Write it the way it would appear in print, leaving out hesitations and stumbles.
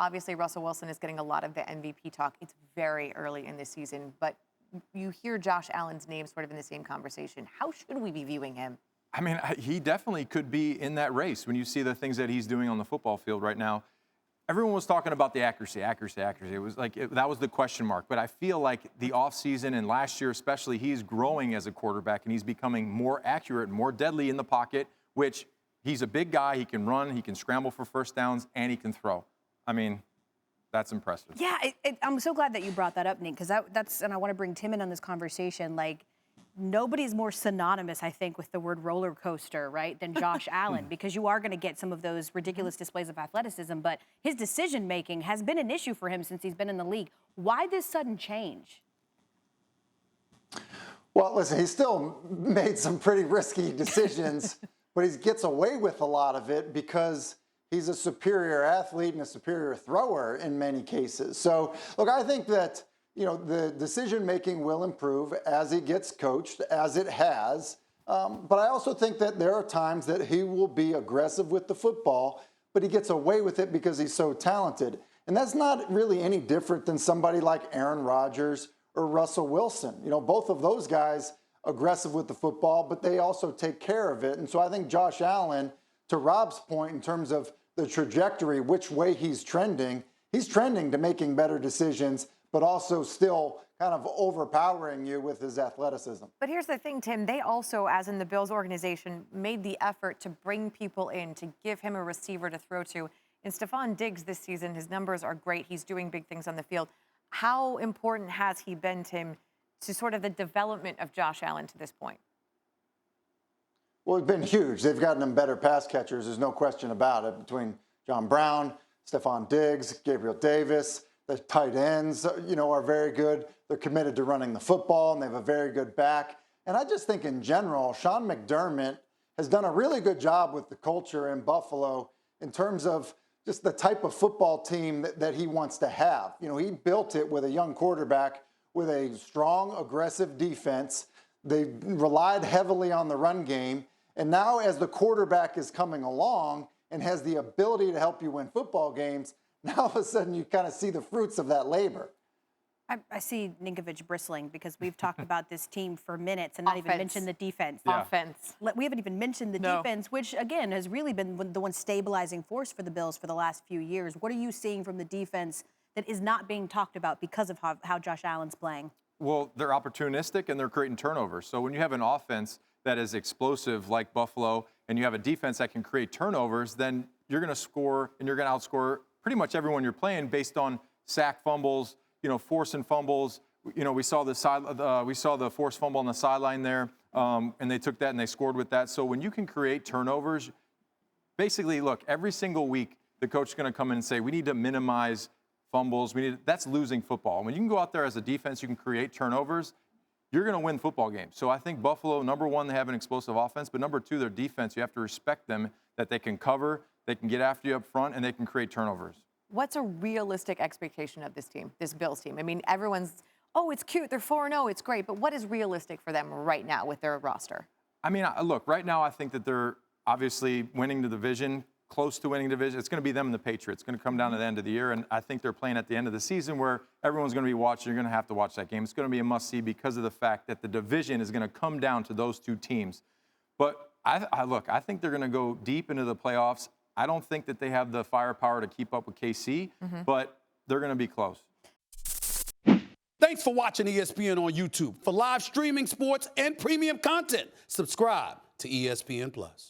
Obviously, Russell Wilson is getting a lot of the MVP talk. It's very early in the season, but you hear Josh Allen's name sort of in the same conversation. How should we be viewing him? I mean, he definitely could be in that race when you see the things that he's doing on the football field right now. Everyone was talking about the accuracy. It was like that was the question mark. But I feel like the offseason and last year especially, he's growing as a quarterback, and he's becoming more accurate, more deadly in the pocket, which he's a big guy. He can run, he can scramble for first downs, and he can throw. I mean, that's impressive. Yeah, I'm so glad that you brought that up, Nick, because that's, and I want to bring Tim in on this conversation. Like, nobody's more synonymous, I think, with the word roller coaster, right, than Josh Allen, because you are going to get some of those ridiculous displays of athleticism, but his decision-making has been an issue for him since he's been in the league. Why this sudden change? Well, listen, he still made some pretty risky decisions, but he gets away with a lot of it because he's a superior athlete and a superior thrower in many cases. So, look, I think that, you know, the decision-making will improve as he gets coached, as it has. But I also think that there are times that he will be aggressive with the football, but he gets away with it because he's so talented. And that's not really any different than somebody like Aaron Rodgers or Russell Wilson. You know, both of those guys aggressive with the football, but they also take care of it. And so I think Josh Allen, to Rob's point in terms of the trajectory, which way he's trending to making better decisions, but also still kind of overpowering you with his athleticism. But here's the thing, Tim. They also, as in the Bills organization, made the effort to bring people in, to give him a receiver to throw to. And Stephon Diggs this season, his numbers are great. He's doing big things on the field. How important has he been, Tim, to sort of the development of Josh Allen to this point? Well, it's been huge. They've gotten him better pass catchers. There's no question about it. Between John Brown, Stephon Diggs, Gabriel Davis, the tight ends, you know, are very good. They're committed to running the football, and they have a very good back. And I just think in general, Sean McDermott has done a really good job with the culture in Buffalo in terms of just the type of football team that he wants to have. You know, he built it with a young quarterback with a strong, aggressive defense. They relied heavily on the run game. And now as the quarterback is coming along and has the ability to help you win football games, now all of a sudden you kind of see the fruits of that labor. I see Ninkovich bristling because we've talked about this team for minutes and not even mentioned the defense. Yeah. Offense. We haven't even mentioned the defense, which, again, has really been the one stabilizing force for the Bills for the last few years. What are you seeing from the defense that is not being talked about because of how Josh Allen's playing? Well, they're opportunistic and they're creating turnovers. So when you have an offense that is explosive like Buffalo and you have a defense that can create turnovers, then you're going to score and you're going to outscore pretty much everyone you're playing based on sack fumbles, you know, forcing fumbles. You know, we saw the forced fumble on the sideline there, and they took that and they scored with that. So when you can create turnovers, basically, look, every single week the coach is going to come in and say, we need to minimize fumbles. That's losing football. When you can go out there as a defense, you can create turnovers, you're going to win football games. So I think Buffalo, number one, they have an explosive offense, but number two, their defense, you have to respect them, that they can cover, they can get after you up front, and they can create turnovers. What's a realistic expectation of this team, this Bills team? I mean, everyone's, oh, it's cute, they're 4-0, it's great, but what is realistic for them right now with their roster? I mean, look, right now I think that they're obviously winning the division, close to winning the division. It's going to be them and the Patriots. It's going to come down to the end of the year, and I think they're playing at the end of the season where everyone's going to be watching. You're going to have to watch that game. It's going to be a must-see because of the fact that the division is going to come down to those two teams. But I think they're going to go deep into the playoffs. I don't think that they have the firepower to keep up with KC, but they're going to be close. Thanks for watching ESPN on YouTube. For live streaming sports and premium content, subscribe to ESPN+.